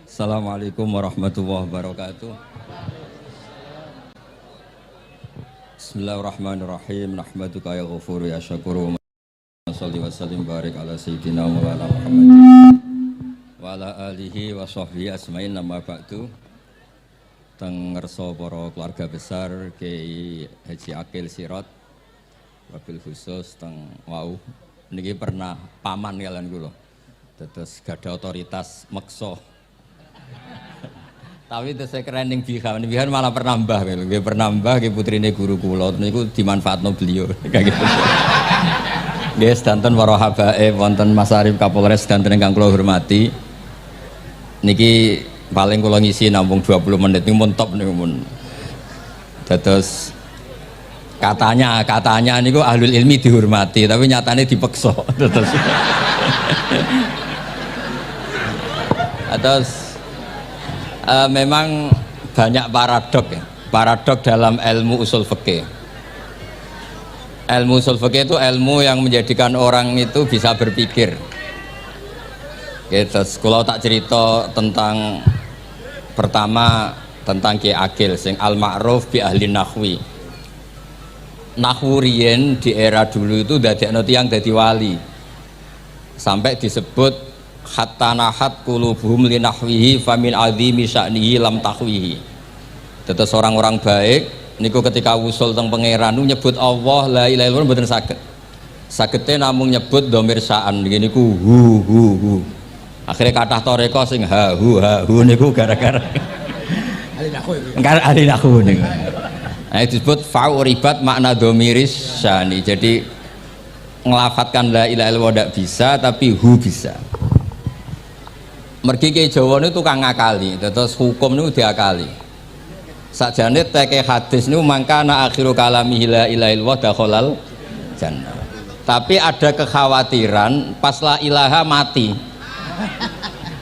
Assalamualaikum warahmatullahi wabarakatuh. Bismillahirrahmanirrahim. Nahmaduka ya ghafuru ya syakuru. Shalli wa sallim barik ala sayyidina Maulana Muhammad wa ala alihi wa sahbihi asma'in nama ba'du. Teng ngersa para keluarga besar Kiai Haji Akil Sirot wabil khusus teng wau niki pernah paman kalian kula. Dados gadah otoritas meksa. Tapi itu saya keren yang bihan malah pernambah, nggih pernambah nggih putrine guru kula niku dimanfaatno beliau kayak gitu. Nggih sedanten para habaib wonten Mas Arif Kapolres sedanten ingkang kula hormati. Niki paling kula ngisi nampung 20 menit niku mun top niku mun. Dados katanya niku ahlul ilmi dihormati tapi nyatane dipeksa. Terus memang banyak paradok dalam ilmu usul fikih. Ilmu usul fikih itu ilmu yang menjadikan orang itu bisa berpikir. Gitu. Kalau tak cerita tentang pertama tentang Kiai Akil sing al-ma'ruf bi ahli nahwi. Nahwu riyen di era dulu itu dadekno tiyang dadi wali. Sampai disebut hatta nahat qulubuhum li nahwihi famin azimi sya'nihi lam tahwihi. Tetes orang-orang baik niku ketika wusul teng pangeran nyebut Allah la ilaha illallah mboten saged. Sagete namung nyebut dhamir sya'an niki niku hu. Akhire kathah toreko sing ha hu niku gara-gara ahli nahwu niku. Nah, disebut fa'uribat makna dhamiris sya'ni. Jadi ngelafatkan la ilaha illallah ndak bisa tapi hu bisa. Mergi ke Jawa ini tukang ngakali, terus hukum ini diakali. Sakjane teke hadis ini mangkana akhiru kalamihi la ilaha illallah dakhalal jannah. Tapi ada kekhawatiran pas la ilaha mati.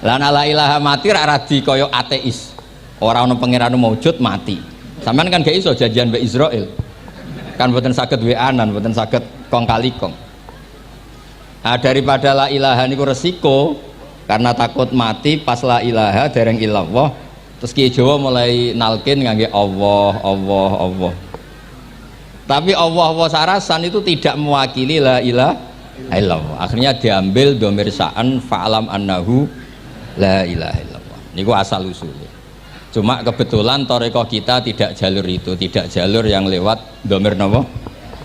Lan la ilaha mati rak radi kaya ateis. Ora ono pangeran maujud mati. Sampean kan gak iso janjian mbek Israel. Kan mboten saged weanan, mboten saged kong kali kong. Nah, daripada la ilaha niku resiko karena takut mati pas la ilaha dereng illallah terus Kiai Jawa mulai nalkin ngangge Allah. Tapi Allah sarasan itu tidak mewakili la ilaha illallah. Akhirnya diambil dhamir sya'an fa'alam annahu la ilaha illallah. Niku asal usulnya. Cuma kebetulan thariqah kita tidak jalur itu, tidak jalur yang lewat dhamir napa?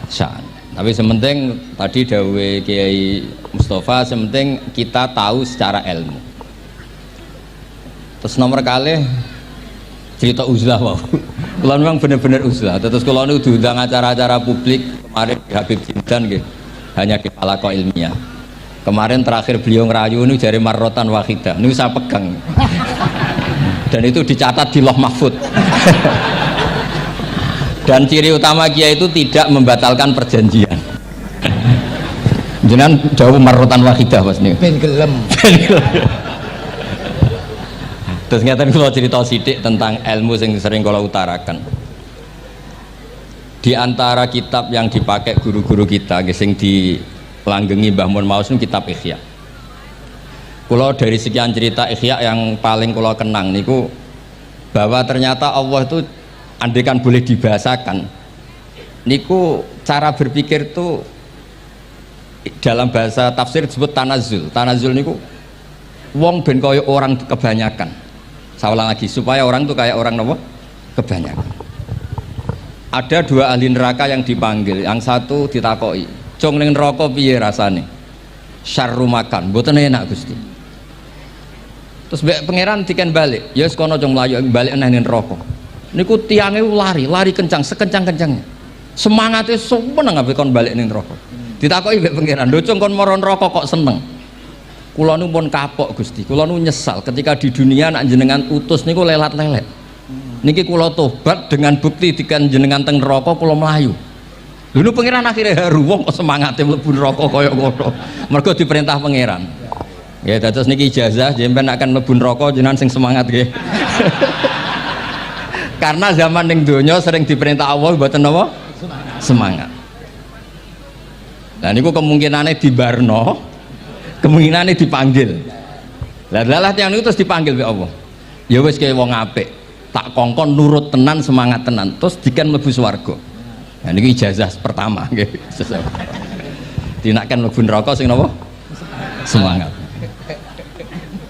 Sya'an. Tapi sementing tadi dawuhe Kiai Mustafa, sementing kita tahu secara ilmu. Terus nomor kali cerita uzlah wow. Kalau memang benar-benar uzlah. Terus kalau nu diundang acara-acara publik kemarin Habib Jindan gitu, hanya kepala ko ilmiah. Kemarin terakhir beliau ngerayu ini jari marrotan wahidah. Ini saya pegang. Dan itu dicatat di Loh Mahfud. Dan ciri utama Kiai itu tidak membatalkan perjanjian. Jenengan jauh marrotan wahidah pas nih. Ben gelem. Terus ngeten kula cerita sithik tentang ilmu yang sering kula utarakan. Di antara kitab yang dipakai guru-guru kita, sing dilanggengi Mbah Mun Maus niku kitab Ihya. Kula dari sekian cerita Ihya yang paling kula kenang niku bahwa ternyata Allah itu andaikan boleh dibahasakan niku cara berpikir tuh dalam bahasa tafsir disebut tanazul niku wong ben kaya orang kebanyakan. Saya ulang lagi supaya orang tuh kayak orang nopo kebanyakan. Ada dua ahli neraka yang dipanggil, yang satu ditakoki cung ning neraka piye rasane syarru makan mboten enak Gusti. Terus pangeran diken balik ya wis kono cung mlayu balik nang neraka. Niku tiangnya lari kencang, sekencang-kencangnya. Semangatnya seneng ngabe kon balik ning neraka. Ditakoki mbek pangeran, "Lho cung kon mara neraka kok seneng?" Kula nu pun kapok Gusti. Kula nu nyesal ketika di dunia nak jenengan utus niku lelat-lelet. Niki kula tobat dengan bukti dikan jenengan teng neraka kula mlayu. Lho nu pangeran akhirnya haru wong kok semangate mlebu neraka kaya ngono. Mergo diperintah pangeran. Ya dados niki ijazah jenengan akan mlebu neraka jenengan sing semangat nggih. Karena zaman ning donya sering diperintah Allah mboten napa? Semangat. Nah niku kemungkinannya dibarno, kemungkinannya dipanggil. Lah yang itu terus dipanggil oleh Allah. Ya wis kaya wong apik, tak kongkon nurut tenan, semangat tenan, terus diken mlebu swarga. Nah niki ijazah pertama nggih. Dinaken mlebu neraka sing napa? Semangat.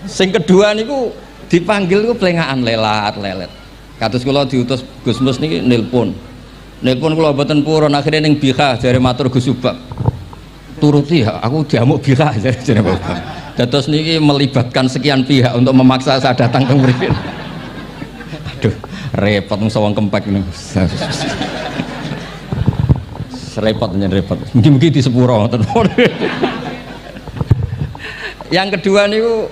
Sing kedua niku dipanggil ku plengakan lelat lelet. Kados kula diutus Gus Mus niki nelpon kula mboten purun, akhirnya ning Bika jare matur Gus Subak. Turuti ya, aku diamuk Bika jare Bapak. Dados niki melibatkan sekian pihak untuk memaksa saya datang ke mriki. Aduh, repot sawang kempek niku. Repot nyen repot. Mugi-mugi di sepuro ngoten. Yang kedua niku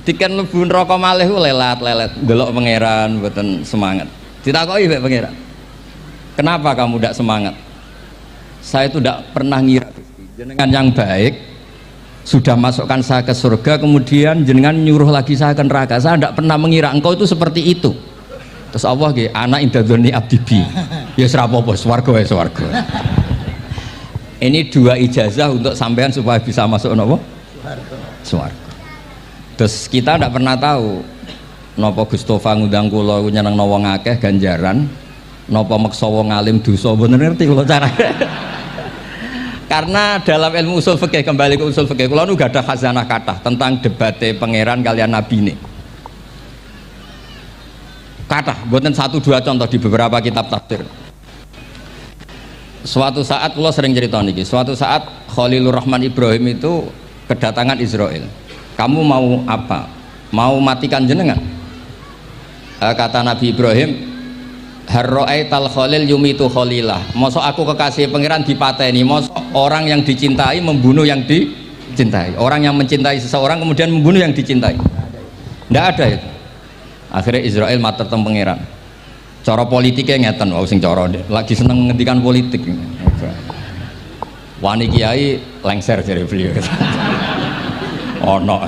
diken mlebu neraka malih lelat lelet ndelok pangeran mboten semangat. Ditakoki mbek pangeran. Kenapa kamu tidak semangat? Saya itu tidak pernah ngira jenengan yang baik sudah masukkan saya ke surga, kemudian jenengan nyuruh lagi saya ke neraka. Saya tidak pernah mengira engkau itu seperti itu. Terus Allah nggih, ana indadzoni abdibi. Ya serapopo swarga wae swarga. Ini dua ijazah untuk sampean supaya bisa masuk napa? Swarga. Terus kita tidak pernah tahu napa Gustofa ngundang kula nyenengno wong akeh ganjaran, napa meksa wong alim dosa, mboten ngerti kula carane. Karena dalam ilmu usul fikih, kembali ke usul fikih, kula nu gak ada khazanah kathah tentang debate pangeran kalian nabi ini. Kathah, mboten satu dua contoh di beberapa kitab tafsir. Suatu saat kula sering cerita niki, suatu saat Khalilur Rahman Ibrahim itu kedatangan Israel. Kamu mau apa? Mau matikan jenengan? Kata Nabi Ibrahim, Harro'aital Khalil yumitu Khalilah. Mosok aku kekasih pangeran dipateni, mosok orang yang dicintai membunuh yang dicintai, orang yang mencintai seseorang kemudian membunuh yang dicintai. Tidak ada itu. Akhirnya Israel matur teng pangeran. Cara politiknya ngeten, wau sing cara lagi seneng ngendikan politik. Wani kiai lengser dari beliau. Oh no.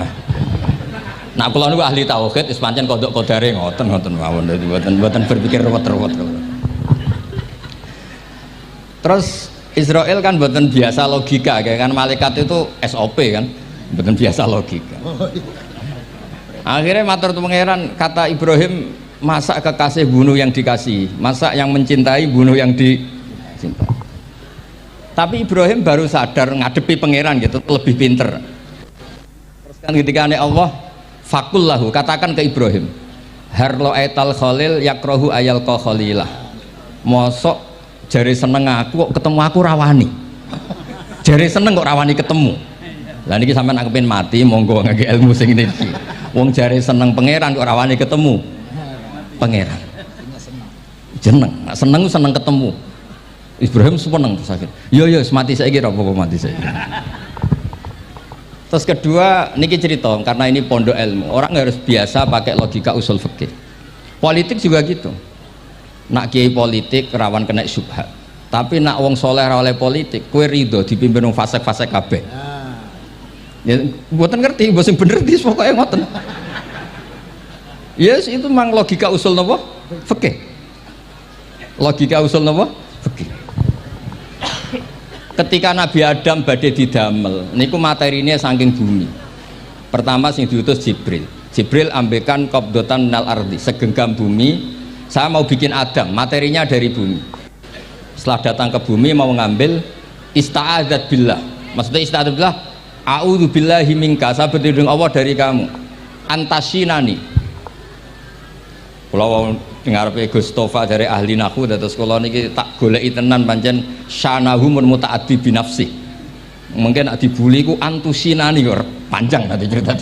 Nah kula niku ahli tauhid wis pancen kodok kodare ngoten mawon, mboten berpikir ruwet-ruwet. Terus Israel kan mboten biasa logika, kayak kan malaikat itu SOP kan, mboten biasa logika. Akhirnya matur tu pangeran, kata Ibrahim, masa kekasih bunuh yang dikasih, masa yang mencintai bunuh yang dicintai. Tapi Ibrahim baru sadar ngadepi pangeran gitu, lebih pinter. Terus kan ketika Allah fakullahu, katakan ke Ibrahim, harlo aital khalil yakrohu ayal ko khalilah. Mosok jari seneng aku kok ketemu aku rawani. Jari seneng kok rawani ketemu. Lah niki sampean aku pengen mati, monggo ngangge ilmu sing niki. Wong jari seneng pangeran kok rawani ketemu pangeran. Jeneng, seneng ketemu. Ibrahim seneng terus akhir. Yo mati saiki ora apa-apa mati saiki. Terus kedua, niki cerita karena ini pondok ilmu, orang harus biasa pakai logika usul fikih. Politik juga gitu. Nak kiai politik rawan kena syubhat. Tapi nak wong soleh oleh politik, kue ridho dipimpin wong fasik-fasik kabeh. Ya, mboten ngerti, mboten bener dis pokoknya ngoten. Yes, itu memang logika usul napa? Fikih. Logika usul napa? Fikih. Ketika Nabi Adam badhe didamel niku materinya saking bumi. Pertama sing diutus Jibril ambekan qabdotan minal ardi, segenggam bumi, saya mau bikin Adam, materinya dari bumi. Setelah datang ke bumi mau ngambil ista'adzat billah. Maksudnya ista'adzat billah, a'udzu billahi minka, saya berlindung Allah dari kamu. Antasinani. Kalau ngarepe Gustofa dari ahli nahwu dados kula niki tak goleki tenan pancen syanahu mun mutaaddi bi nafsi. Mungkin nek dibuli ku antusinani kok panjang nanti cerita.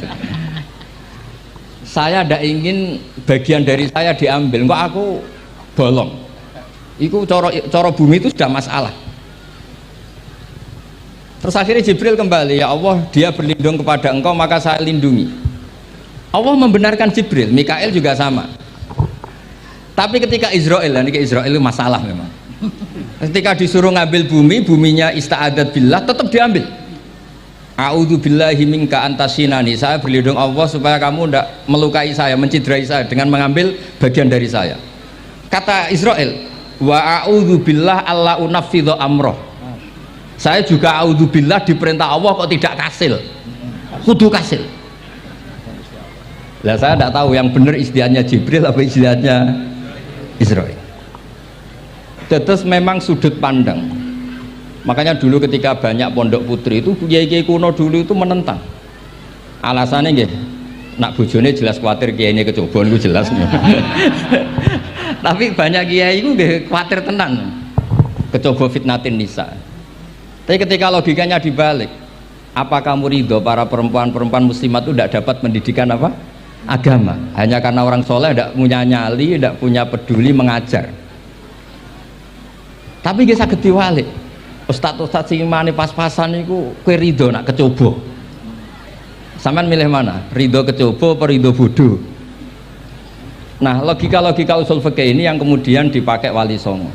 Saya ndak ingin bagian dari saya diambil, kok aku bolong. Iku cara bumi itu sudah masalah. Terus akhirnya Jibril kembali, ya Allah dia berlindung kepada engkau maka saya lindungi. Allah membenarkan Jibril, Mikail juga sama. Tapi ketika Israel, ini Israel itu masalah memang. Ketika disuruh ngambil bumi, buminya ista'adat billah, tetap diambil. A'udzu billahi minka antasinani, saya berlindung Allah supaya kamu tidak melukai saya, menciderai saya dengan mengambil bagian dari saya. Kata Israel, wa a'udzu billah alla unaffidhu amroh. Saya juga a'udzu billah diperintah Allah kok tidak kasil. Kudu kasil. Lah saya tidak tahu yang benar istihadnya Jibril apa istihadnya Israil. Terus memang sudut pandang. Makanya dulu ketika banyak pondok putri itu kiai-kiai kuno dulu itu menentang. Alasannya nggih, nak bojone jelas khawatir kiainya kecobaan itu jelas. Tapi banyak kiai itu nggih khawatir tenan. Kecoba fitnatin nisa. Tapi ketika logikanya dibalik, apa kamu ridho para perempuan-perempuan muslimat itu tidak dapat pendidikan apa? Agama. Hanya karena orang soleh tidak punya nyali, tidak punya peduli mengajar. Tapi dia saged diwalik. Ustadz sing imane pas-pasan iku kowe ridho nak kecoba. Sampean milih mana? Ridho kecoba apa ridho bodoh? Nah, logika-logika usul fikih ini yang kemudian dipakai Wali Songo.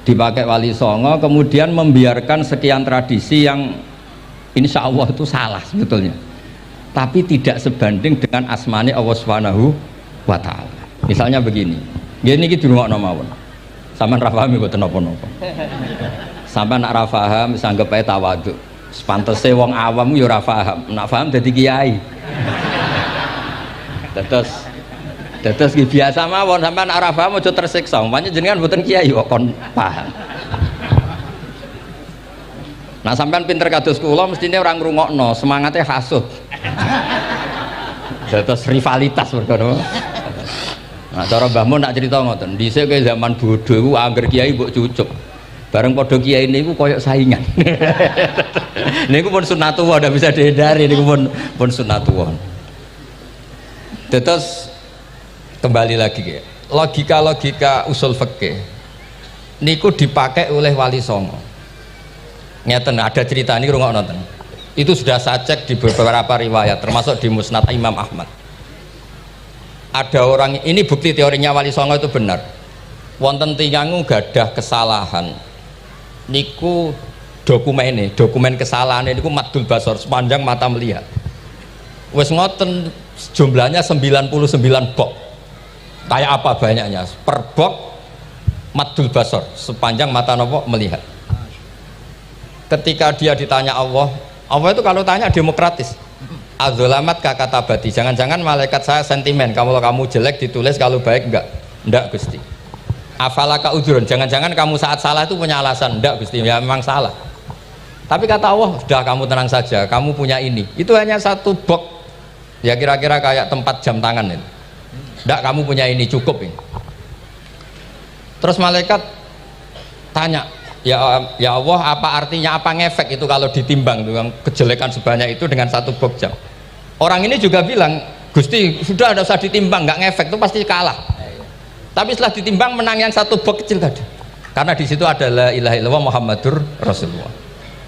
Dipakai Wali Songo kemudian membiarkan sekian tradisi yang insya Allah itu salah sebetulnya. Tapi tidak sebanding dengan asmane Allah Subhanahu wa taala. Misalnya begini. Ngene iki dirungokno mawon. Sampeyan ra paham mboten napa-napa. Sampeyan nak ra paham sanggep ae tawadhu. Sepantese wong awam yo ora paham. Nak paham dadi kiai. Terus biasa mawon sampeyan nak ra paham aja tersiksa. Umpamane jenengan mboten kiai kok kon paham. Nah sampean pinter kados kula mestine ora ngrungokno, semangate hasud. Terus rivalitas perkara. Nah cara Mbah Mun nak cerita ngoten, dhisik ke zaman bodho iku angger kiai mbok cucuk. Bareng padha kiai niku koyok saingan. Niku pun sunatullah ndak bisa dihindari, niku pun sunatullah. Terus kembali lagi ya. Logika-logika usul fikih niku dipakai oleh Wali Songo. Ngeten ada cerita ini rungok nonton. Itu sudah saya cek di beberapa riwayat termasuk di Musnad Imam Ahmad. Ada orang ini bukti teorinya Wali Songo itu benar. Wonten tiyang gadah kesalahan. Niku dokumen kesalahan niku maddul basor sepanjang mata melihat. Wes ngoten jumlahnya 99 bok. Kayak apa banyaknya? Per bok maddul basor sepanjang mata nopo melihat. Ketika dia ditanya Allah itu kalau tanya demokratis. Adzolamat kakatabati, jangan-jangan malaikat saya sentimen, kalau kamu jelek ditulis, kalau baik enggak Gusti. Afalaka udhurun, jangan-jangan kamu saat salah itu punya alasan, enggak Gusti, ya memang salah. Tapi kata Allah, sudah kamu tenang saja, kamu punya ini. Itu hanya satu box, ya kira-kira kayak tempat jam tangan itu. Enggak, kamu punya ini, cukup ini. Terus malaikat tanya, ya Allah, apa artinya, apa ngefek itu kalau ditimbang dengan kejelekan sebanyak itu dengan satu box jam. Orang ini juga bilang, Gusti sudah ada usah ditimbang, nggak ngefek itu pasti kalah. Tapi setelah ditimbang menang yang satu box kecil tadi, karena di situ ada la ilaha illallah Muhammadur Rasulullah.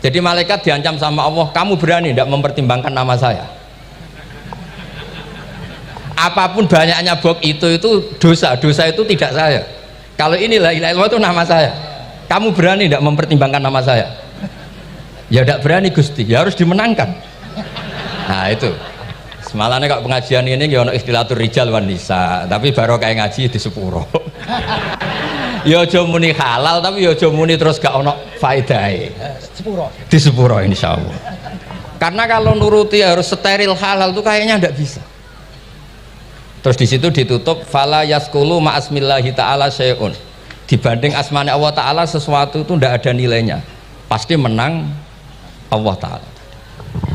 Jadi malaikat diancam sama Allah, kamu berani tidak mempertimbangkan nama saya? Apapun banyaknya box itu dosa itu tidak saya. Kalau ini la ilaha illallah itu nama saya. Kamu berani tidak mempertimbangkan nama saya? Ya tidak berani Gusti, ya harus dimenangkan. Nah itu semalahnya kok pengajian ini ya ono ikhtilatur rijal wan nisa, tapi baru kayak ngaji di sepuro. Ya aja muni halal tapi ya aja muni terus gak ono faedahe. Di sepuro insyaallah. Karena kalau nuruti harus steril halal itu kayaknya tidak bisa. Terus di situ ditutup fala yaskulu ma'asmillahi ta'ala syai'un. Dibanding asmane Allah Ta'ala sesuatu itu tidak ada nilainya, pasti menang Allah Ta'ala.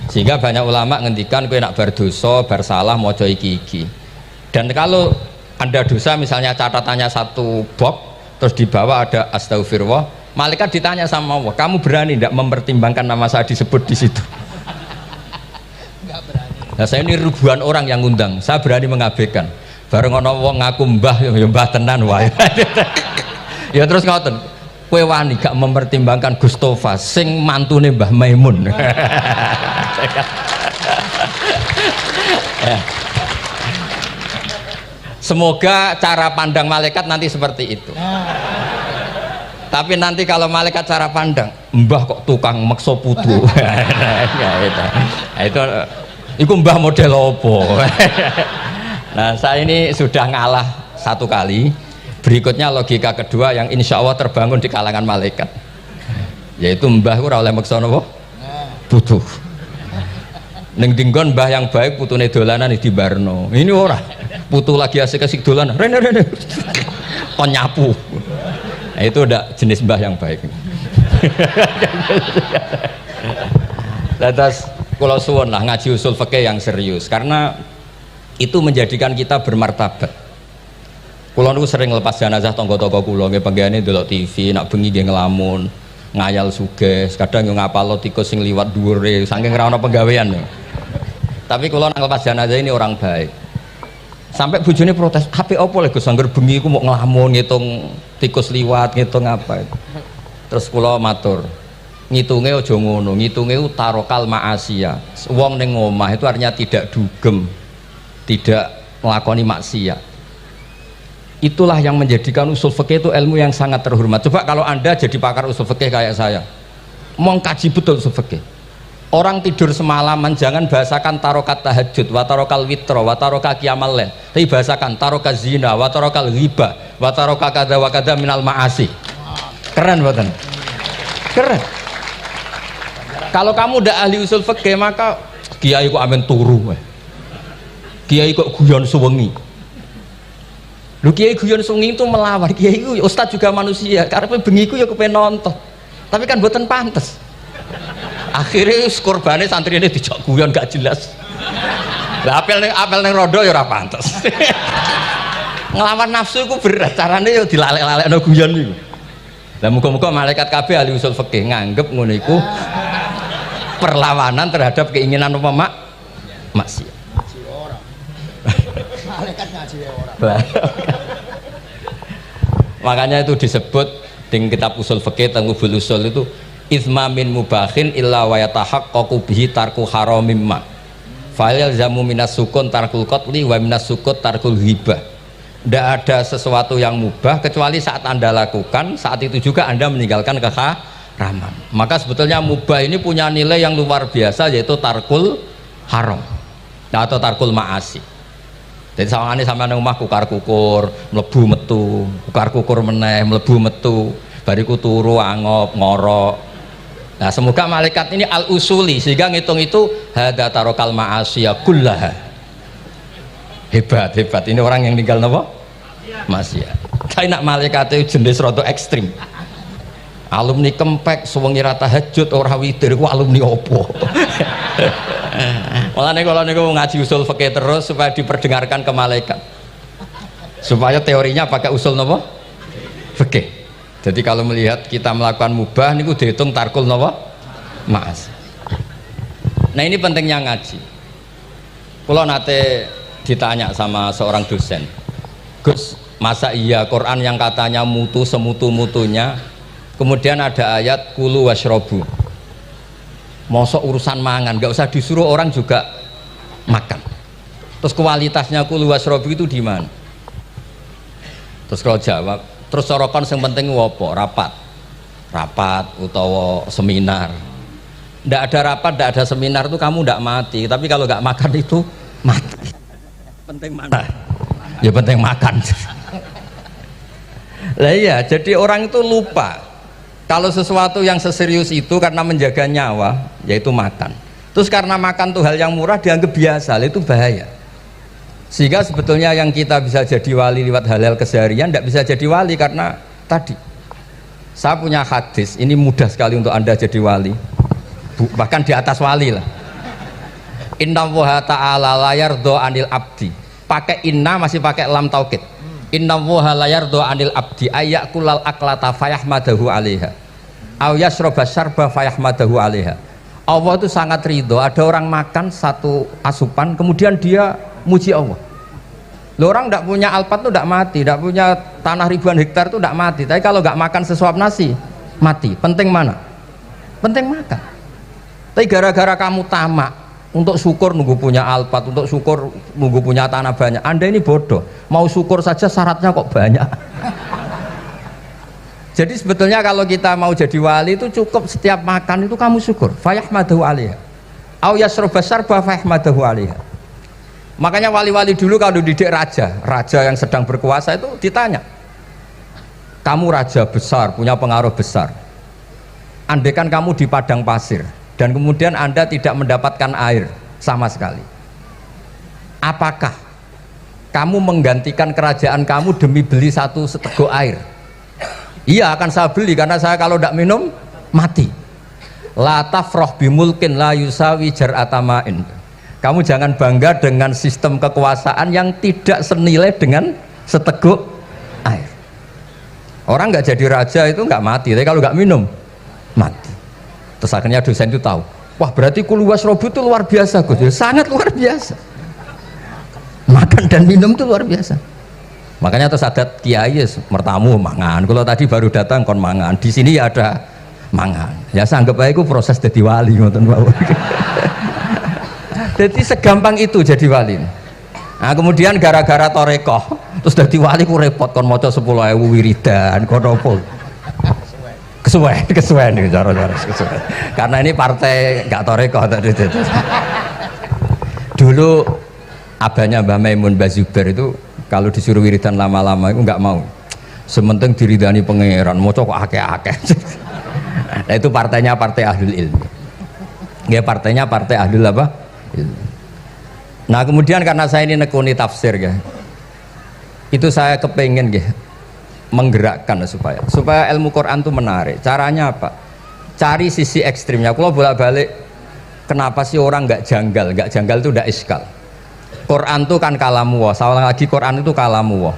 Sehingga banyak ulama ngendikan kowe nak berdosa, bersalah mojo iki. Dan kalau Anda dosa misalnya catatannya satu box terus di bawah ada astagfirullah, malaikat ditanya sama Allah, kamu berani tidak mempertimbangkan nama saya disebut di situ? Enggak berani. Nah, saya ini ribuan orang yang ngundang, saya berani mengabaikan. Bareng ana wong ngaku mbah ya mbah tenan wae. Ya terus ngoten, kowe wani gak mempertimbangkan Gustofa sing mantune Mbah Maimun. Ya. Semoga cara pandang malaikat nanti seperti itu. Tapi nanti kalau malaikat cara pandang, mbah kok tukang makso putu. Ya, itu mbah model opo. Nah saya ini sudah ngalah satu kali. Berikutnya logika kedua yang insya Allah terbangun di kalangan malaikat, yaitu mbah ora oleh maksa napa butuh. Ning dinggon mbah yang baik putune dolanan di Barno. Ini ora. Putu lagi asik-asik dolanan. Rene. Kon nyapu. Nah, itu udah jenis mbah yang baik. Lantas kula suwun lah ngaji usul fikih yang serius karena itu menjadikan kita bermartabat. Kula niku sering lepas jenazah tangga-tangga kula nggih penggane ndelok TV, nak bengi nggih ngelamun, ngayal sugih, kadang yo ngapalo tikus sing liwat dhuwure saking ra ono penggawean. Tapi kula nang lepas jenazah ini orang baik. Sampai bojone protes, "HP opo lho Gus angger bengi iku mau ngelamun ngitung tikus liwat, ngitung apa." Terus kula matur, ngitunge aja ngono, ngitunge tarokal ma'asiya. Wong ning omah itu artinya tidak dugem, tidak melakoni maksiat. Itulah yang menjadikan usul fikih itu ilmu yang sangat terhormat. Coba kalau Anda jadi pakar usul fikih kayak saya, mau kaji betul usul fikih. Orang tidur semalaman jangan bahasakan tarokat tahajud, wa tarokal witro, wa taroka qiyamal lail. Tapi bahasakan taroka zina, wa tarokal ghibah, wa taroka kada wa kada minal ma'asi. Keren buatan? Keren. Kalau kamu udah ahli usul fikih maka kiai kok amen turu. Kiai kok guyon suwengi. Lu kiai guyon suwengi itu melawan. Kiai itu ustaz juga manusia. Karena bengi ku ya kepen nonton. Tapi kan buatan pantes. Akhirnya korbannya santri ini dijak guyon gak jelas. Lah apel neng rodo ya ora pantes. Ngelawan nafsu itu berat. Caranya ya dilalek-lalekno guyon niku. Lah muga-muga malaikat kabeh ahli usul fikih nganggep ngono iku perlawanan terhadap keinginan apa maksiat. Malaikat ngaji ora. Makanya itu disebut di kitab usul fikih Tanghubul Usul itu izma min mubahin illa wa yatahaqqaqu bihi tarku haramim ma fa yalzamu minas sukun tarkul qatli wa minas sukut tarkul ghibah. Tidak ada sesuatu yang mubah kecuali saat Anda lakukan, saat itu juga Anda meninggalkan keharaman. Maka sebetulnya mubah ini punya nilai yang luar biasa yaitu tarkul haram atau tarkul ma'asi. Jadi sawangane sampean nang omah kukar kukur mlebu metu, kukar kukur meneh mlebu metu, bariku turu angop ngorok. Nah, semoga malaikat ini al-usuli sehingga ngitung itu hada tarokal ma'asiyah kullaha. Hebat ini orang yang tinggal napa? Maksiat. Tapi nak malaikat itu jenis rada ekstrim. Alumni kempek suwengi ra tahajud ora witir ku alumni opo? Malah kalau niku ngaji usul fikih terus supaya diperdengarkan ke malaikat. Supaya teorinya pakai usul napa? Fikih. Jadi kalau melihat kita melakukan mubah niku dihitung tarkul napa? Ma'as. Nah, ini pentingnya ngaji. Kalau nate ditanya sama seorang dosen, Gus, masa iya Quran yang katanya mutu semutu-mutunya kemudian ada ayat kulu washrobu, mosok urusan mangan gak usah disuruh orang juga makan, terus kualitasnya kulu washrobu itu di mana? Terus kalau jawab, terus sorokan yang penting wopo rapat utawa seminar. Ndak ada rapat, ndak ada seminar itu kamu ndak mati, tapi kalau nggak makan itu mati. Penting mana? Ya penting makan. Lah iya, jadi orang itu lupa kalau sesuatu yang seserius itu karena menjaga nyawa yaitu makan. Terus karena makan tuh hal yang murah dianggap biasa, itu bahaya. Sehingga sebetulnya yang kita bisa jadi wali lewat hal-hal keseharian tidak bisa jadi wali karena tadi. Saya punya hadis, ini mudah sekali untuk Anda jadi wali. Bahkan di atas wali lah. Inna woha ta'ala layar do anil abdi, pakai inna masih pakai lam taukid. Inna woha layar do anil abdi ayakulal aklata fayahmadahu alaiha aw yasroba syarba fayahmadahu alaiha. Allah itu sangat ridho ada orang makan satu asupan kemudian dia muji Allah. Loh, orang tidak punya alpat itu tidak mati, tidak punya tanah ribuan hektar itu tidak mati, tapi kalau nggak makan sesuap nasi mati. Penting mana? Penting makan. Tapi gara-gara kamu tamak untuk syukur nunggu punya alpat, untuk syukur nunggu punya tanah banyak, Anda ini bodoh. Mau syukur saja syaratnya kok banyak. Jadi sebetulnya kalau kita mau jadi wali itu cukup setiap makan itu kamu syukur. Fayahmadahu alaiha aw yasroba syarba fayahmadahu alaiha. Makanya wali-wali dulu kalau didik raja yang sedang berkuasa itu ditanya, kamu raja besar, punya pengaruh besar, andaikan kamu di padang pasir dan kemudian Anda tidak mendapatkan air, sama sekali. Apakah kamu menggantikan kerajaan kamu demi beli satu seteguk air? Iya, akan saya beli karena saya kalau tidak minum mati. La tafrah bimulkin la yusawi jar'atamain. Kamu jangan bangga dengan sistem kekuasaan yang tidak senilai dengan seteguk air. Orang nggak jadi raja itu nggak mati, tapi kalau nggak minum mati. Terus akhirnya dosen itu tahu, wah berarti kuluwas robu itu luar biasa, Gus. Sangat luar biasa. Makan dan minum itu luar biasa. Makanya terus adat kiai mertamu mangan. Kalau tadi baru datang kon mangan, di sini ya ada mangan. Ya sanggep aja itu proses jadi wali ngoten Pak. Jadi segampang itu jadi wali. Nah, kemudian gara-gara torekoh terus jadi wali ku repot kon maca 10.000 wiridan kon opo. Kesuwen nih cara-cara kesuwen. Karena ini partai enggak torekoh tadi. Dulu abahnya Mbah Maimun Bazuber itu kalau disuruh wiridan lama-lama itu enggak mau. Sementing diridani pangeran, maca kok akeh-akeh. Nah, itu partainya partai ahlul ilmi. Ya partainya partai ahlul apa? Ilmi. Nah kemudian karena saya ini nekuni tafsir ya, itu saya kepengen ya menggerakkan supaya ilmu Quran itu menarik. Caranya apa? Cari sisi ekstrimnya. Kalau bolak-balik, kenapa sih orang nggak janggal? Nggak janggal itu udah iskal. Quran itu kan kalamullah. Saya lagi Quran itu kalamullah.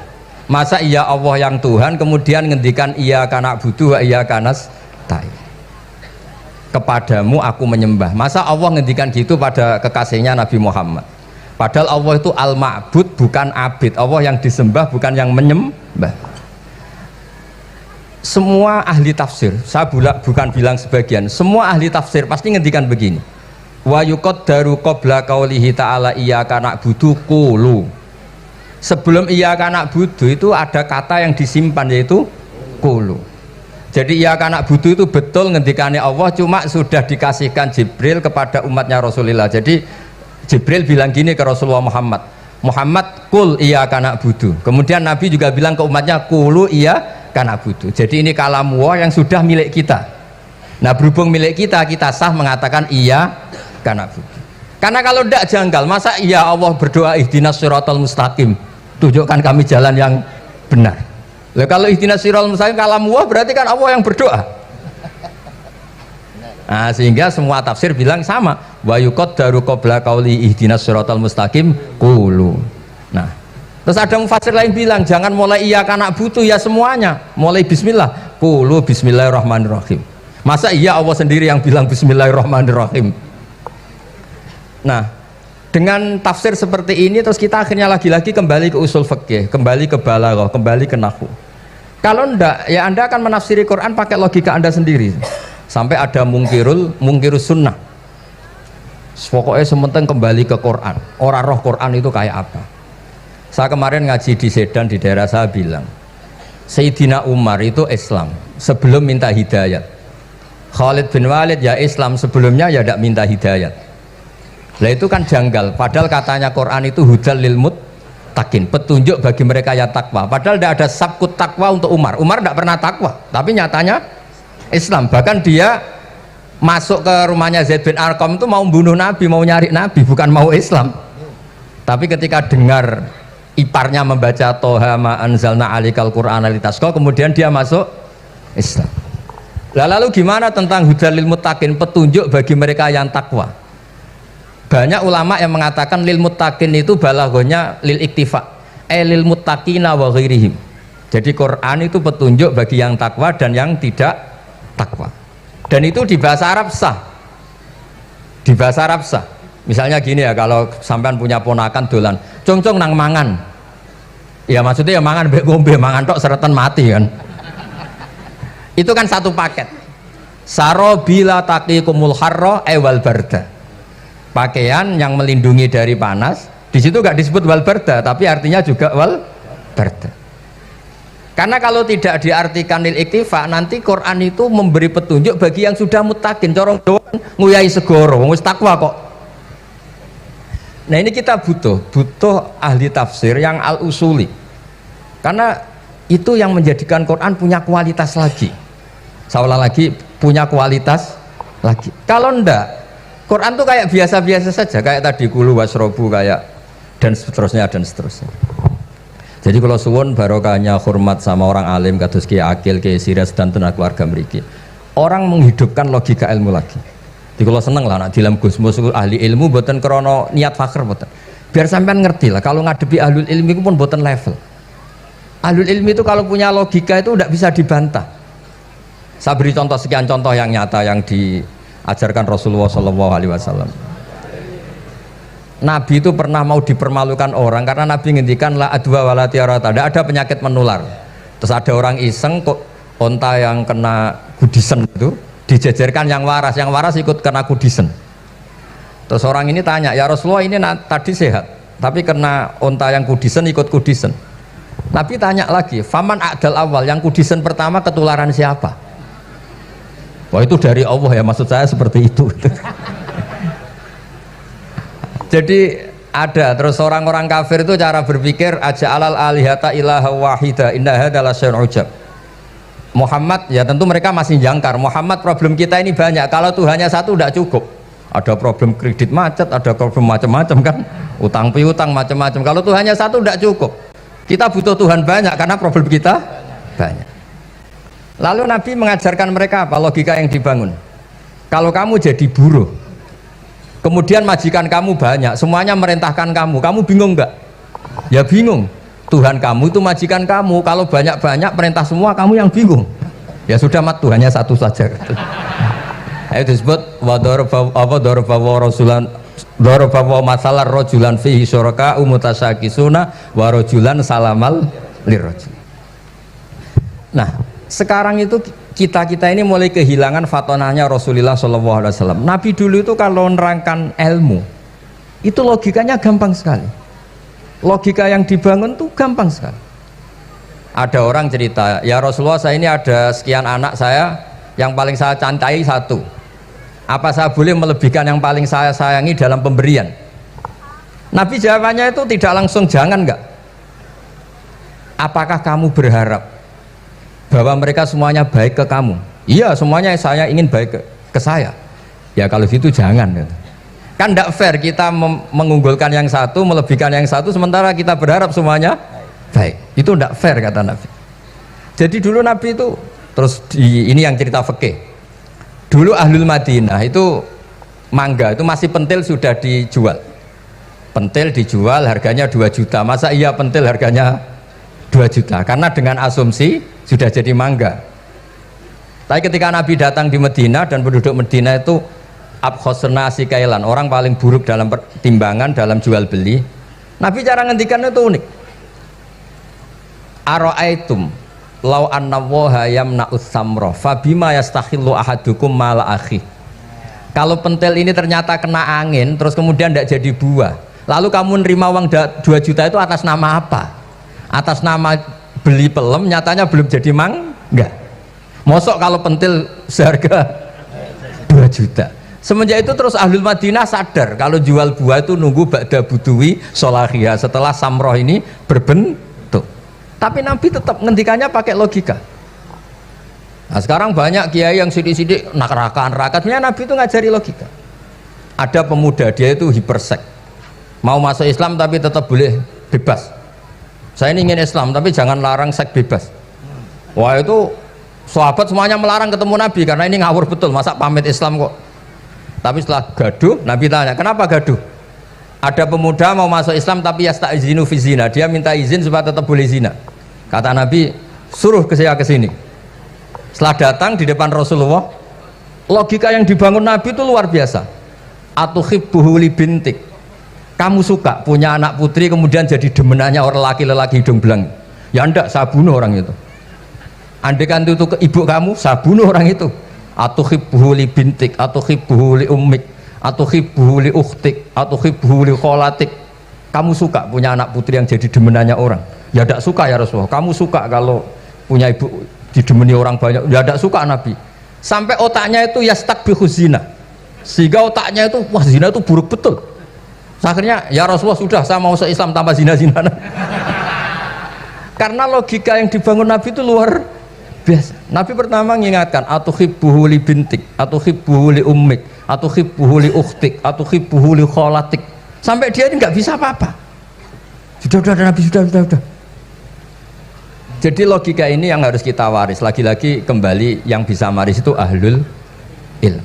Masa iya Allah yang Tuhan kemudian ngendikan iya kana butuh iya kanas tai. Kepadamu aku menyembah. Masa Allah ngendikan gitu pada kekasihnya Nabi Muhammad? Padahal Allah itu al-ma'bud bukan abid. Allah yang disembah bukan yang menyembah. Semua ahli tafsir, saya bukan bilang sebagian, semua ahli tafsir pasti ngendikan begini. Wa yuqaddaru qabla qaulihi ta'ala iyyaka na'budu qulu. Sebelum iyyaka na'budu itu ada kata yang disimpan yaitu qulu. Jadi iyyaka na'budu itu betul ngendikane Allah, cuma sudah dikasihkan Jibril kepada umatnya Rasulullah. Jadi Jibril bilang gini ke Rasulullah Muhammad kul iyyaka na'budu. Kemudian Nabi juga bilang ke umatnya qulu iyyaka na'budu. Jadi ini kalamullah yang sudah milik kita. Nah berhubung milik kita, kita sah mengatakan iyyaka na'budu. Karena kalau tidak janggal, masa iya Allah berdoa ihdinas siratal mustaqim, tunjukkan kami jalan yang benar. Lah kalau ihdinas siratal mustaqim kalamullah berarti kan Allah yang berdoa. Nah, sehingga semua tafsir bilang sama, wa yuqaddaru qabla qauli ihdinas siratal mustaqim qulu. Nah, terus ada mufassir lain bilang jangan mulai iyyaka na'budu ya semuanya, mulai bismillah, qulu bismillahirrahmanirrahim. Masa iya Allah sendiri yang bilang bismillahirrahmanirrahim? Nah, dengan tafsir seperti ini terus kita akhirnya lagi-lagi kembali ke usul fikih, kembali ke balaghah, kembali ke nahwu. Kalau enggak, ya Anda akan menafsiri Quran pakai logika Anda sendiri. Sampai ada mungkirus sunnah. Pokoknya sementing kembali ke Quran. Orang roh Quran itu kayak apa? Saya kemarin ngaji di Sedan di daerah saya bilang, Sayyidina Umar itu Islam sebelum minta hidayat. Khalid bin Walid ya Islam sebelumnya ya tidak minta hidayat. Lah itu kan janggal. Padahal katanya Quran itu hudal lil muttaqin, petunjuk bagi mereka yang takwa. Padahal tidak ada sabkut takwa untuk Umar. Umar tidak pernah takwa, tapi nyatanya Islam. Bahkan dia masuk ke rumahnya Zaid bin Arqam itu mau bunuh Nabi, mau nyari Nabi, bukan mau Islam. Tapi ketika dengar iparnya membaca Toha ma anzalna alikal qur'ana litasqa, kemudian dia masuk Islam. Lalu gimana tentang hudalil muttaqin, petunjuk bagi mereka yang takwa? Banyak ulama yang mengatakan lil muttaqin itu balaghahnya lil iktifa, lil muttaqina wa ghairihim. Jadi Quran itu petunjuk bagi yang takwa dan yang tidak takwa, dan itu di bahasa Arab sah. Di bahasa Arab sah. Misalnya gini ya, kalau sampean punya ponakan dolan cong-cong nang mangan, ya maksudnya ya mangan mbek ngombe, mangan tok seretan mati kan. Itu kan satu paket. Sarobila taqikumul harra wal barda, pakaian yang melindungi dari panas. Di situ gak disebut wal barda, tapi artinya juga wal barda. Karena kalau tidak diartikan lil iktifa, nanti Quran itu memberi petunjuk bagi yang sudah muttaqin. Corong doan nguyai segoro, wis takwa kok. Nah ini kita butuh ahli tafsir yang al-usuli. Karena itu yang menjadikan Quran punya kualitas lagi. Seolah lagi punya kualitas lagi. Kalau ndak, Quran tuh kayak biasa-biasa saja, kayak tadi kulu wasrobu kayak dan seterusnya dan seterusnya. Jadi kalau suwun barokahnya hormat sama orang alim kados Ki Akil, Ki Siras dan tenaga keluarga mriki. Orang menghidupkan logika ilmu lagi. Jadi kalau seneng lah nak dalam Gusmus ahli ilmu mboten krana niat fakir mboten. Biar sampean ngerti lah kalau ngadepi ahlul ilmi itu pun mboten level. Ahlul ilmi itu kalau punya logika itu tidak bisa dibantah. Saya beri contoh sekian contoh yang nyata yang diajarkan Rasulullah SAW. Nabi itu pernah mau dipermalukan orang karena Nabi ngendikan la adwa wala tiarata, tidak ada penyakit menular. Terus ada orang iseng kok onta yang kena kudisen itu dijejerkan yang waras ikut kena kudisen. Terus orang ini tanya, ya Rasulullah ini tadi sehat tapi kena onta yang kudisen ikut kudisen. Nabi tanya lagi, faman a'dal awal, yang kudisen pertama ketularan siapa? Wah itu dari Allah ya, maksud saya seperti itu. Jadi ada terus orang-orang kafir itu cara berpikir aja alal alihata ilaha wahida inna hadzal syai'un ujab. Muhammad ya tentu mereka masih jangkar. Muhammad problem kita ini banyak. Kalau Tuhannya satu tidak cukup. Ada problem kredit macet, ada problem macam-macam kan, utang piutang macam-macam. Kalau Tuhannya satu tidak cukup. Kita butuh Tuhan banyak karena problem kita banyak. Lalu Nabi mengajarkan mereka apa logika yang dibangun. Kalau kamu jadi buruh, kemudian majikan kamu banyak, semuanya merintahkan kamu bingung enggak? Ya bingung. Tuhan kamu itu majikan kamu, kalau banyak-banyak perintah semua kamu yang bingung. Ya sudah mat Tuhannya satu saja. Itu disebut dorobawa masalah rojulan fihi syuraka umutasakisuna warojulan salamal lirrojul. Nah sekarang itu kita ini mulai kehilangan fatonahnya Rasulullah SAW. Nabi dulu itu kalau nerangkan ilmu itu logikanya gampang sekali. Logika yang dibangun tuh gampang sekali. Ada orang cerita, ya Rasulullah saya ini ada sekian anak saya, yang paling saya cintai satu. Apa saya boleh melebihkan yang paling saya sayangi dalam pemberian? Nabi jawabannya itu tidak langsung jangan enggak. Apakah kamu berharap bahwa mereka semuanya baik ke kamu? Iya semuanya saya ingin baik ke saya. Ya kalau gitu jangan. Kan tidak fair kita mengunggulkan yang satu, melebihkan yang satu, sementara kita berharap semuanya baik. Itu tidak fair kata Nabi. Jadi dulu Nabi itu terus ini yang cerita fikih. Dulu Ahlul Madinah itu mangga itu masih pentil sudah dijual. Pentil dijual harganya 2 juta. Masa iya pentil harganya 2 juta? Karena dengan asumsi sudah jadi mangga. Tapi ketika Nabi datang di Medina dan penduduk Medina itu abkhosna sikailan, orang paling buruk dalam pertimbangan dalam jual beli. Nabi cara ngendikan itu unik. Aro'aitum lau anna waha yamna'us samra fabima yastakhillu ahadukum mala akhi. Kalau pentil ini ternyata kena angin terus kemudian tidak jadi buah, lalu kamu nerima uang 2 juta itu atas nama apa? Atas nama beli pelem, nyatanya belum jadi mangga. Mosok kalau pentil seharga 2 juta. Semenjak itu terus Ahlul Madinah sadar kalau jual buah itu nunggu ba'da buduwi solahiyah, setelah samroh ini berbentuk. Tapi Nabi tetap ngendikannya pakai logika. Nah sekarang banyak kiai yang sidik-sidik neraka, sebenarnya Nabi itu ngajari logika. Ada pemuda dia itu hipersek, mau masuk Islam tapi tetap boleh bebas. Saya ini ingin Islam tapi jangan larang seks bebas. Wah itu sahabat semuanya melarang ketemu Nabi karena ini ngawur betul, masa pamit Islam kok. Tapi setelah gaduh, Nabi tanya, kenapa gaduh? Ada pemuda mau masuk Islam tapi yasta'izinu fi zina, dia minta izin supaya tetap boleh zina. Kata Nabi, suruh saya ke sini. Setelah datang di depan Rasulullah, logika yang dibangun Nabi itu luar biasa. Atuhibbuhu li bintik. Kamu suka punya anak putri kemudian jadi demenannya orang laki-laki hidung belang? Ya enggak, saya bunuh orang itu. Andaikan itu ke ibu kamu, saya bunuh orang itu. Atuhibbuhu li bintik, atuhibbuhu li ummik, atuhibbuhu li ukhtik, atuhibbuhu li kholatik. Kamu suka punya anak putri yang jadi demenannya orang? Ya tidak suka ya Rasulullah. Kamu suka kalau punya ibu didemeni orang banyak? Ya tidak suka Nabi. Sampai otaknya itu yastakbihu zina, sehingga otaknya itu wah zina itu buruk betul. Akhirnya ya Rasulullah sudah, saya mau se-Islam tanpa zina-zina. Karena logika yang dibangun Nabi itu luar biasa. Nabi pertama mengingatkan atuhibbuhu li bintik, atuhibbuhu li ummik, atau hibbuhu li ukhtik atau hibbuhu li kholatik, sampai dia ini nggak bisa apa-apa. Sudah Nabi sudah. Jadi logika ini yang harus kita waris. Lagi-lagi kembali yang bisa waris itu ahlul ilm.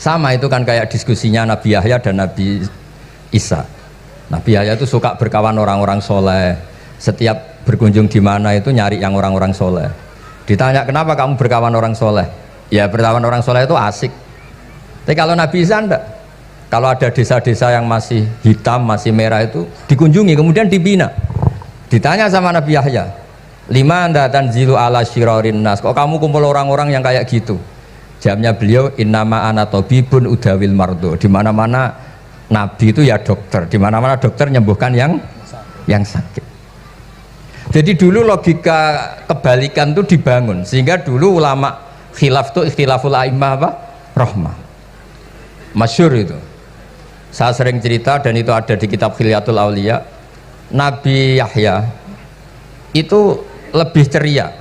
Sama itu kan kayak diskusinya Nabi Yahya dan Nabi Isa. Nabi Yahya itu suka berkawan orang-orang soleh. Setiap berkunjung di mana itu nyari yang orang-orang soleh. Ditanya kenapa kamu berkawan orang soleh? Ya berkawan orang soleh itu asik. Tapi kalau Nabi Isa enggak. Kalau ada desa-desa yang masih hitam, masih merah itu dikunjungi kemudian dibina. Ditanya sama Nabi Yahya, lima anda tanzilu ala syirarin nas, kok kamu kumpul orang-orang yang kayak gitu? Jawabnya beliau, innama ana tabibun udawil mardo. Di mana-mana Nabi itu ya dokter, di mana-mana dokter menyembuhkan yang sakit. Jadi dulu logika kebalikan itu dibangun, sehingga dulu ulama khilaf itu ikhtilaful a'immah apa? Rahmah. Masyhur itu. Saya sering cerita dan itu ada di kitab Khilyatul Auliya. Nabi Yahya itu lebih ceria.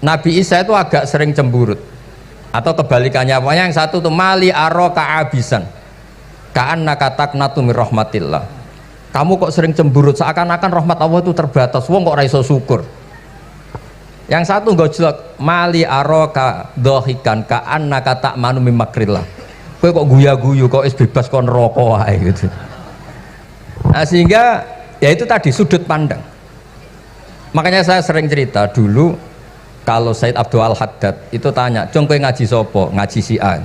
Nabi Isa itu agak sering cemburut. Atau kebalikannya, yang satu tuh mali aro ka'abisan ka'annaka taqnatu mir rahmatillah. Kamu kok sering cemburut, seakan-akan rahmat Allah itu terbatas. Wong kok ra iso syukur. Yang satu gojlok, mali aro ka dohikan ka'annaka ta'manu mim makrillah. Kowe kok guya-guyu, kok is bebas kon neraka wae gitu. Nah, sehingga ya itu tadi sudut pandang. Makanya saya sering cerita dulu kalau Said Abdul Al-Haddad itu tanya, "Jong kowe ngaji sopo?" Ngaji si A.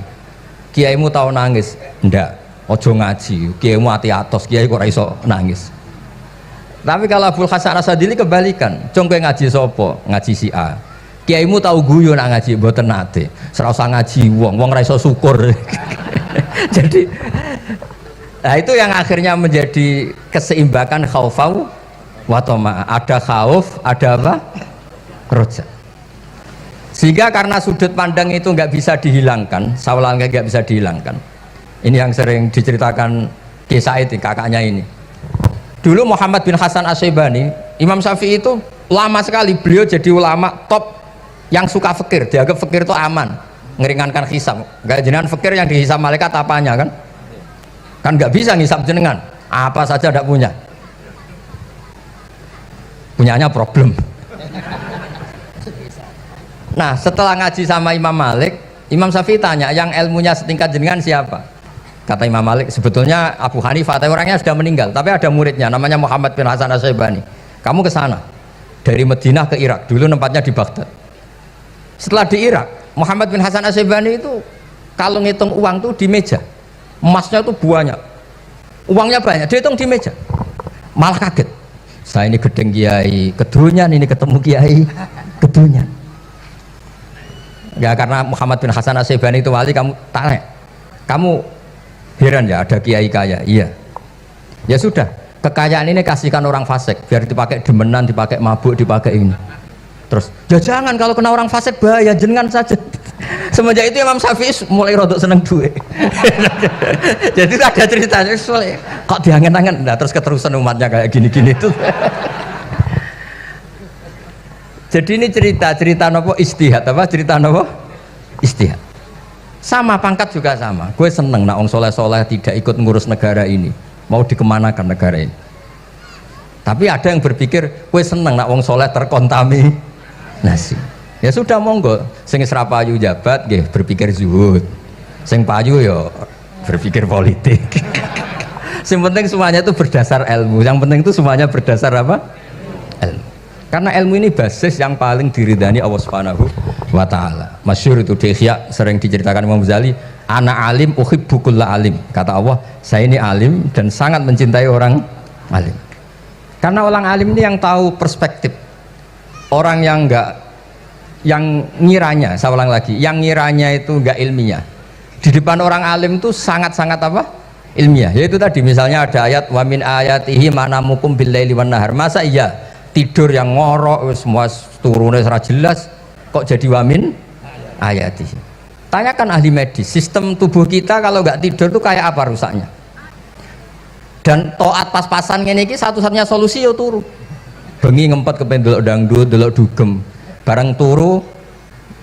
Kiaimu tahu nangis? Ndak. Ojo ngaji. Kiaimu ati atos, kiai kok ora iso nangis. Tapi kalau Abdul Hasan Asadili kebalikan, "Jong kowe ngaji sopo?" Ngaji si A. Kiaimu tahu guyu nak ngaji? Mboten nate. Ora usah ngaji wong ora iso syukur. Jadi nah itu yang akhirnya menjadi keseimbangan khaufau wa tama. Ada khauf, ada apa? Roja. Sehingga karena sudut pandang itu nggak bisa dihilangkan, sawalangnya nggak bisa dihilangkan. Ini yang sering diceritakan kisah itu kakaknya ini. Dulu Muhammad bin Hasan Asy-Syaibani, Imam Syafi'i itu lama sekali beliau jadi ulama top yang suka fikir. Dianggap fikir itu aman, ngeringankan hisab. Nggak jenengan fikir yang dihisab malaikat apanya kan? Kan nggak bisa ngisap jenengan, apa saja tidak punya, punyanya problem. Nah setelah ngaji sama Imam Malik, Imam Syafi'i tanya, yang ilmunya setingkat jenengan siapa? Kata Imam Malik, sebetulnya Abu Hanifah, tapi orangnya sudah meninggal, tapi ada muridnya namanya Muhammad bin Hasan Asy-Syaibani. Kamu ke sana dari Madinah ke Irak, dulu tempatnya di Baghdad. Setelah di Irak, Muhammad bin Hasan Asy-Syaibani itu kalau ngitung uang tuh di meja, emasnya itu banyak, uangnya banyak, dia hitung di meja, malah kaget. Saya ini gedeng kiai kedunyan, ini ketemu kiai kedunyan. Ya karena Muhammad bin Hasan Asy-Syaibani itu wali, kamu tanya, kamu heran ya ada kiai kaya? Iya. Ya sudah, kekayaan ini kasihkan orang fasik, biar dipakai demenan, dipakai mabuk, dipakai ini. Terus, ya jangan, kalau kena orang fasik bahaya, jenengan saja. Semenjak itu Imam Syafi'i mulai rodok seneng duit. Jadi ada ceritanya, kok diangen-angen, nah terus keterusan umatnya kayak gini-gini tuh. Jadi ini cerita nopo istihad, apa cerita nopo istihad. Sama pangkat juga sama. Gue seneng nak orang soleh-soleh tidak ikut ngurus negara ini, mau dikemanakan negara ini. Tapi ada yang berpikir, gue seneng nak orang soleh terkontaminasi. Ya sudah monggo, sing serapayu jabat, gih berpikir zuhud. Sing payu yo berpikir politik. Yang penting semuanya itu berdasar ilmu. Yang penting itu semuanya berdasar apa? Ilmu. Karena ilmu ini basis yang paling diridani Allah Subhanahu wa Ta'ala. Masyhur itu di Ihya sering diceritakan Imam Ghazali, ana alim uhibbu kulla alim. Kata Allah, saya ini alim dan sangat mencintai orang alim. Karena orang alim ini yang tahu perspektif. Orang yang enggak, yang ngiranya, saya ulang lagi, yang ngiranya itu enggak ilmiah. Di depan orang alim itu sangat-sangat apa? Ilmiah. Yaitu tadi misalnya ada ayat wa min ayatihi manamukum billaili wan nahar. Masa iya tidur yang ngorok semua turunnya secara jelas kok jadi wamin ayati. Tanyakan ahli medis, sistem tubuh kita kalau nggak tidur tuh kayak apa rusaknya. Dan toat pas-pasan ini satu-satunya solusi yo turu. Bengi ngempet kepen delok dangdut, delok dugem. Barang turu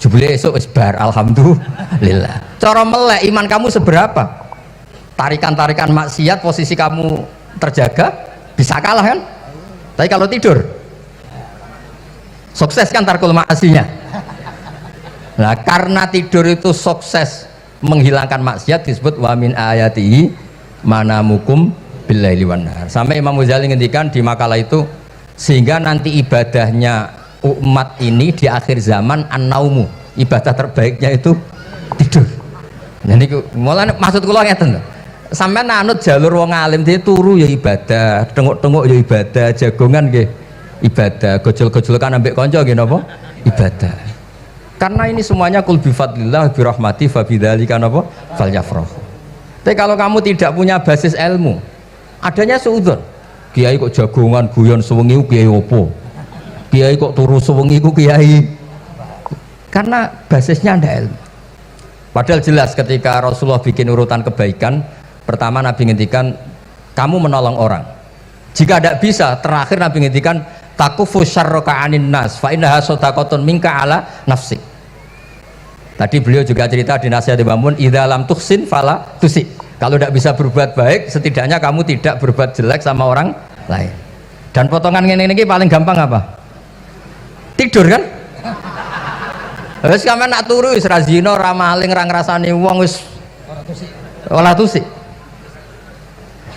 jebule esuk wis bar alhamdulillah. Cara melek iman kamu seberapa? Tarikan-tarikan maksiat posisi kamu terjaga bisa kalah kan? Tapi kalau tidur sukses kan tarkul maksinya. Nah, karena tidur itu sukses menghilangkan maksiat disebut wa min ayatihi manamukum billaili wan nahar. Sampai Imam Ghazali ngendikan di makalah itu, sehingga nanti ibadahnya umat ini di akhir zaman an-naumu, ibadah terbaiknya itu tidur. Jadi mulane maksud kula ngeten lho. Sampeyan anut jalur wong alim dia turu ya ibadah, tengok-tengok ya ibadah, jagongan nggih ibadah, gojol-gojolkan ambek kanca nggih napa? Ibadah. Karena ini semuanya kul bi fadlillah bi rahmati fa bidzalika napa? Falyafrahu. Tapi kalau kamu tidak punya basis ilmu, adanya suudzon. Kiai kok jagongan guyon sewengi kiai opo? Kiai kok turu sewengi ku kiai. Karena basisnya ada ilmu. Padahal jelas ketika Rasulullah bikin urutan kebaikan, pertama Nabi ngendikan kamu menolong orang. Jika tidak bisa, terakhir Nabi ngendikan takufu syarraka anin nas fa innaha shadaqatun minka ala nafsi. Tadi beliau juga cerita di nasihat Imam Mun, idza lam tuhsin fala tusi. Kalau tidak bisa berbuat baik, setidaknya kamu tidak berbuat jelek sama orang lain. Dan potongan ini paling gampang apa? Tidur kan? Wis sampean nak turu wis ra zina, ra maling, ra ngrasani wong wis ora tusik.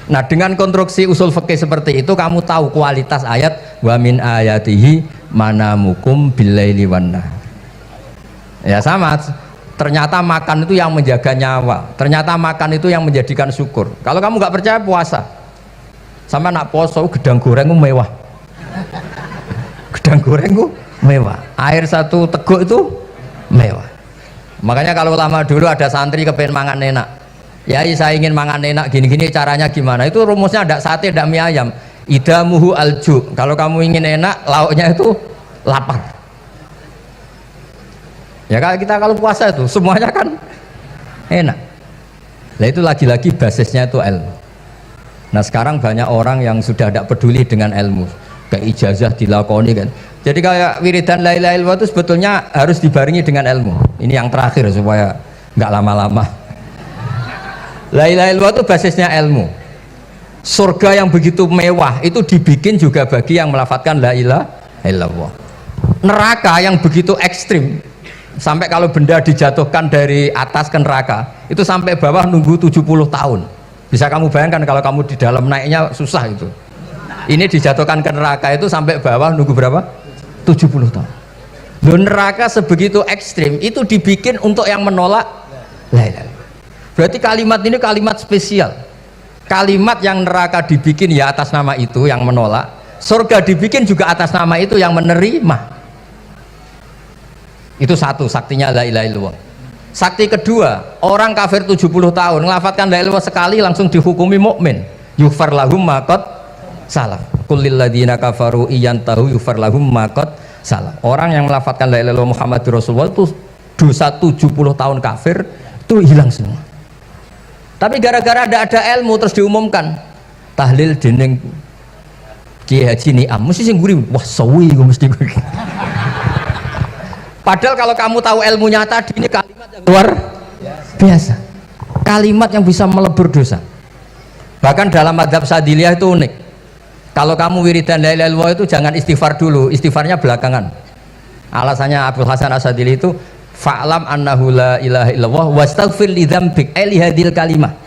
Nah, dengan konstruksi usul fikih seperti itu kamu tahu kualitas ayat wa min ayatihi manamukum billaili wan nahar. Ya sama, ternyata makan itu yang menjaga nyawa, ternyata makan itu yang menjadikan syukur. Kalau kamu nggak percaya puasa, sama nak poso gedang goreng itu mewah, gedang goreng itu mewah, air satu teguk itu mewah. Makanya kalau lama dulu ada santri kepengen mangan enak, ya saya ingin mangan enak gini-gini, caranya gimana? Itu rumusnya ada sate, ada mie ayam. Idamuhu alju, kalau kamu ingin enak lauknya itu lapar. Ya kalau puasa itu semuanya kan enak. Nah itu lagi-lagi basisnya itu ilmu. Nah sekarang banyak orang yang sudah tidak peduli dengan ilmu, kayak ijazah dilakoni kan. Jadi kayak wiridan la ilaha illallah itu sebetulnya harus dibarengi dengan ilmu. Ini yang terakhir supaya nggak lama-lama. La ilaha illallah itu basisnya ilmu. Surga yang begitu mewah itu dibikin juga bagi yang melafadzkan la ilaha illallah. Neraka yang begitu ekstrim, sampai kalau benda dijatuhkan dari atas ke neraka itu sampai bawah nunggu 70 tahun. Bisa kamu bayangkan kalau kamu di dalam, naiknya susah itu. Ini dijatuhkan ke neraka itu sampai bawah nunggu berapa? 70 tahun. Loh, neraka sebegitu ekstrim itu dibikin untuk yang menolak la ilaha illallah. Berarti kalimat ini kalimat spesial. Kalimat yang neraka dibikin ya atas nama itu yang menolak, surga dibikin juga atas nama itu yang menerima. Itu satu saktinya la ilaha illallah. Sakti kedua, orang kafir 70 tahun ngelafadzkan la ilaha illallah sekali langsung dihukumi mukmin. Yughfar lahum ma qad salaf. Qul lil ladzina kafaru iyantahu yughfar lahum ma qad salaf. Orang yang melafadzkan la ilaha illallah Muhammadur Rasulullah itu dosa 70 tahun kafir itu hilang semua. Tapi gara-gara ada ilmu terus diumumkan tahlil dening Kiai Haji Niam mesti sing guri, wah sawi gue mesti gue. Padahal kalau kamu tahu ilmunya tadi, ini kalimat yang luar biasa, kalimat yang bisa melebur dosa. Bahkan dalam madzhab Sadiliyah itu unik. Kalau kamu wiridan la ilaha illallah itu jangan istighfar dulu, istighfarnya belakangan. Alasannya Abdul Hasan As-Sadili itu fa'lam annahu la ilaha illallah wastaghfir li dzambik li hadil kalimah.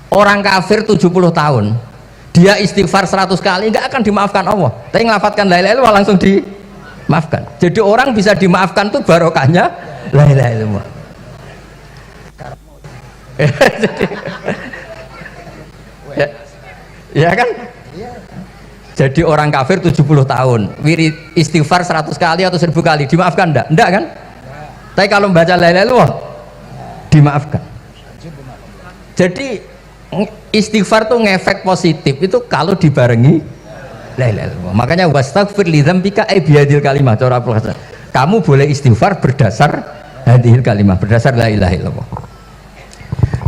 Orang kafir 70 tahun dia istighfar 100 kali enggak akan dimaafkan Allah, tapi ngelafadzkan la ilaha illallah langsung dimaafkan. Jadi orang bisa dimaafkan tuh barokahnya la ilaha illallah. Ya kan? Jadi orang kafir 70 tahun wirid istighfar 100 kali atau 1000 kali dimaafkan enggak? Enggak kan? Tapi kalau membaca la ilaha illallah dimaafkan. Jadi istighfar tuh ngefek positif itu kalau dibarengi la ilaha illallah. Makanya wastaghfir li dzambika bihadil kalimah. Kamu boleh istighfar berdasar hadil kalimah, berdasar la ilaha illallah.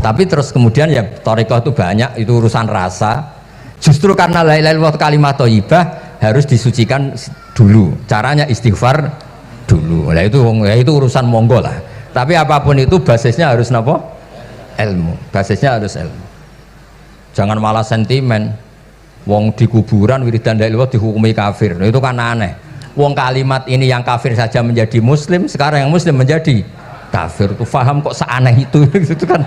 Tapi terus kemudian ya thariqah itu banyak, itu urusan rasa. Justru karena la ilaha illallah kalimat thayyibah harus disucikan dulu. Caranya istighfar dulu. Nah itu urusan monggo lah. Tapi apapun itu basisnya harus napa? Ilmu. Basisnya harus ilmu. Jangan malah sentimen. Wong di kuburan wiridan la ilaha dihukumi kafir. Nah, itu kan aneh. Wong kalimat ini yang kafir saja menjadi muslim, sekarang yang muslim menjadi kafir. Tuh faham kok seaneh itu gitu kan.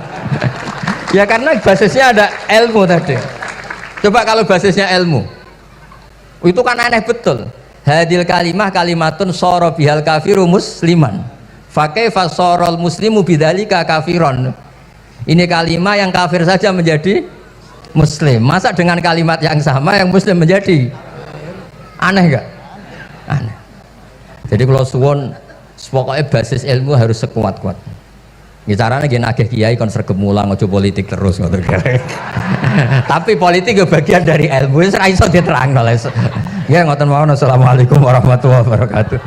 Ya karena basisnya ada ilmu tadi. Coba kalau basisnya ilmu. Itu kan aneh betul. Hadil kalimah kalimatun soro bihal kafiru musliman. Fakaifa sorol muslimu bidzalika kafiron. Ini kalimat yang kafir saja menjadi muslim. Masa dengan kalimat yang sama yang muslim menjadi aneh enggak? Aneh. Jadi kalau suwon pokoknya basis ilmu harus sekuat-kuat. Ini caranya gini agak kiai kon sregep mulang ojo politik terus ngoten. Tapi politik itu bagian dari ilmu. Wis ra iso diterangno. Ya ngoten mawon. Assalamualaikum warahmatullahi wabarakatuh.